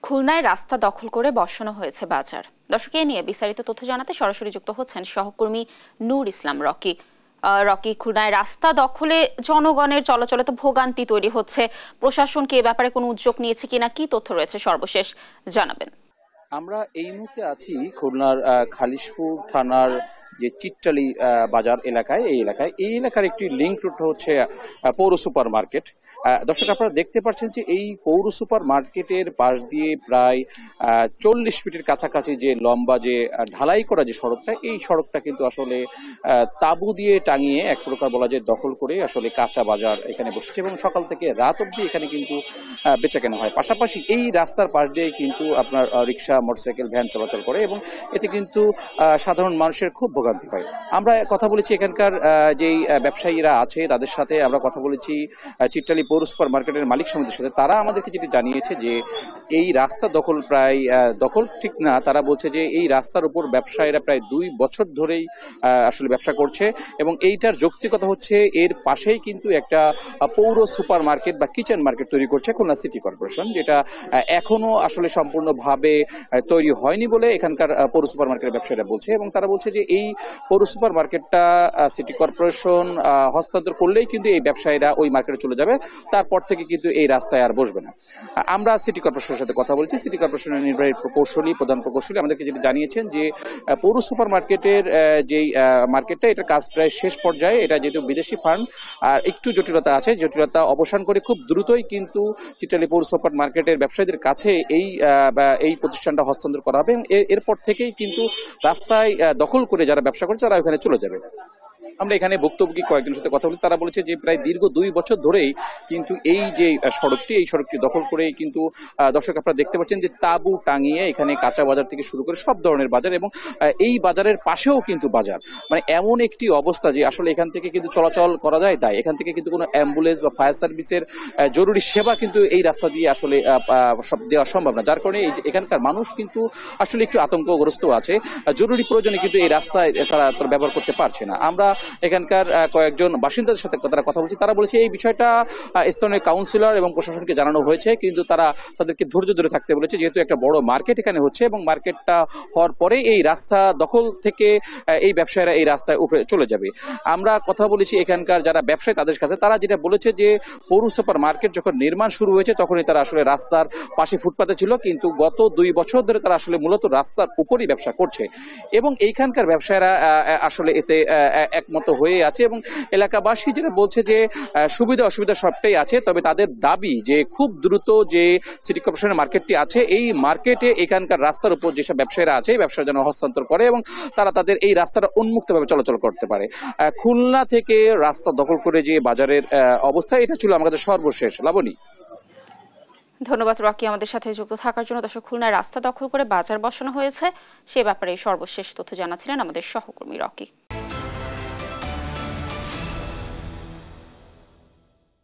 খুলনায় রাস্তা দখল করে বসানো হয়েছে বাজার। দর্শক, এ নিয়ে বিস্তারিত তথ্য জানাতে সরাসরি যুক্ত হচ্ছেন সহকর্মী নূর ইসলাম রকি। খুলনায় রাস্তা দখলে জনগণের চলাচলে তো ভোগান্তি তৈরি হচ্ছে। প্রশাসন কি এ ব্যাপারে কোনো উদ্যোগ নিয়েছে কিনা, কি তথ্য রয়েছে সর্বশেষ জানাবেন। আমরা এই মুহূর্তে আছি খুলনার খালিশপুর থানার যে চিট্টালি বাজার এলাকায়। এই এলাকার একটি লিঙ্ক রোড হচ্ছে পৌর সুপার মার্কেট। দর্শক, আপনারা দেখতে পাচ্ছেন যে এই পৌর সুপার মার্কেটের পাশ দিয়ে প্রায় 40 ফিটের কাছাকাছি যে লম্বা যে ঢালাই করা যে সড়কটা, এই সড়কটা কিন্তু আসলে তাঁবু দিয়ে টাঙিয়ে এক প্রকার বলা যায় দখল করে আসলে কাঁচা বাজার এখানে বসেছে এবং সকাল থেকে রাত অবধি এখানে কিন্তু বেচা কেনা হয়। পাশাপাশি এই রাস্তার পাশ দিয়ে কিন্তু আপনার রিক্সা, মোটরসাইকেল, ভ্যান চলাচল করে এবং এতে কিন্তু সাধারণ মানুষের খুব ভোগান্তি হয়। আমরা কথা বলেছি এখানকার যেই ব্যবসায়ীরা আছে তাদের সাথে, আমরা কথা বলেছি চিট্টালি পৌর সুপার মার্কেটের মালিক সমিতির সাথে। তারা আমাদেরকে যেটি জানিয়েছে যে এই রাস্তা দখল প্রায় দখল ঠিক না, তারা বলছে যে এই রাস্তার উপর ব্যবসায়ীরা প্রায় 2 বছর ধরেই আসলে ব্যবসা করছে এবং এইটার যৌক্তিকতা হচ্ছে এর পাশেই কিন্তু একটা পৌর সুপার মার্কেট বা কিচেন মার্কেট তৈরি করছে খুলনা সিটি কর্পোরেশন, যেটা এখনো আসলে সম্পূর্ণভাবে তৈরি হয়নি বলে এখানকার পৌর সুপার মার্কেটের ব্যবসায়ীরা বলছে। এবং তারা বলছে যে এই পৌর সুপার মার্কেটটা সিটি কর্পোরেশন হস্তান্তর করলেই কিন্তু এই ব্যবসায়ীরা ওই মার্কেটে চলে যাবে, তারপর থেকে কিন্তু এই রাস্তায় আর বসবে না। আমরা সিটি কর্পোরেশনের সাথে কথা বলছি। সিটি কর্পোরেশনের নির্বাহী প্রধান প্রকৌশলী আমাদেরকে যেটা জানিয়েছেন যে পৌর সুপার মার্কেটের যেই মার্কেটটা, এটার কাজ প্রায় শেষ পর্যায়ে। এটা যেহেতু বিদেশি ফার্ম আর একটু জটিলতা আছে, জটিলতা অবসান করে খুব দ্রুতই কিন্তু চিট্টালি পৌর সুপার মার্কেটের ব্যবসায়ীদের কাছে এই প্রতিষ্ঠানটা হস্তান্তর করা হবে। এরপর থেকেই কিন্তু রাস্তায় দখল করে যারা ব্যবসা করছে তারা ওখানে চলে যাবে। আমরা এখানে ভুক্তভোগী কয়েকজনের সাথে কথা বলি। তারা বলেছে যে প্রায় দীর্ঘ 2 বছর ধরেই কিন্তু এই যে সড়কটি দখল করে কিন্তু দর্শক আপনারা দেখতে পাচ্ছেন যে তাঁবু টাঙিয়ে এখানে কাঁচা বাজার থেকে শুরু করে সব ধরনের বাজার, এবং এই বাজারের পাশেও কিন্তু বাজার, মানে এমন একটি অবস্থা যে আসলে এখান থেকে কিন্তু চলাচল করা যায়। তাই এখান থেকে কিন্তু কোনো অ্যাম্বুলেন্স বা ফায়ার সার্ভিসের জরুরি সেবা কিন্তু এই রাস্তা দিয়ে আসলে সব দেওয়া সম্ভব না, যার কারণে এখানকার মানুষ কিন্তু আসলে একটু আতঙ্কগ্রস্ত আছে। জরুরি প্রয়োজনে কিন্তু এই রাস্তায় তারা ব্যবহার করতে পারছে না। আমরা এখানকার কয়েকজন বাসিন্দাদের সাথে কথা বলছি। তারা বলেছে এই বিষয়টা স্থানীয় কাউন্সিলর এবং প্রশাসনকে জানানো হয়েছে, কিন্তু তারা তাদেরকে ধৈর্য ধরে থাকতে বলেছে, যেহেতু একটা বড় মার্কেট এখানে হচ্ছে এবং মার্কেটটা হওয়ার পরে এই রাস্তা দখল থেকে এই ব্যবসায়ীরা এই রাস্তায় উপরে চলে যাবে। আমরা কথা বলেছি এখানকার যারা ব্যবসায়ী তাদের কাছে। তারা যেটা বলেছে যে পৌর সুপার মার্কেট যখন নির্মাণ শুরু হয়েছে তখনই তারা আসলে রাস্তার পাশে ফুটপাতে ছিল, কিন্তু গত 2 বছর ধরে তারা আসলে মূলত রাস্তার উপরই ব্যবসা করছে এবং এইখানকার ব্যবসায়ীরা আসলে এতে একমত হয়ে আছে। এবং এলাকাবাসী যেটা বলছে যে সুবিধা অসুবিধা সবটাই আছে, তবে তাদের দাবি যে খুব দ্রুত যে সিটি কর্পোরেশনের মার্কেটটি আছে এই মার্কেটে এখানকার রাস্তার উপর যেসব ব্যবসায়ীরা আছে এই ব্যবসা যেন হস্তান্তর করে এবং তারা তাদের এই রাস্তাটা উন্মুক্তভাবে চলাচল করতে পারে। খুলনা থেকে রাস্তা দখল করে যে বাজারের অবস্থা, এটা ছিল আমাদের সর্বশেষ। লাবণী, ধন্যবাদ রকি আমাদের সাথে যুক্ত থাকার জন্য। দর্শক, খুলনায় রাস্তা দখল করে বাজার বসানো হয়েছে সে ব্যাপারে সর্বশেষ তথ্য জানাচ্ছিলেন আমাদের সহকর্মী রকি।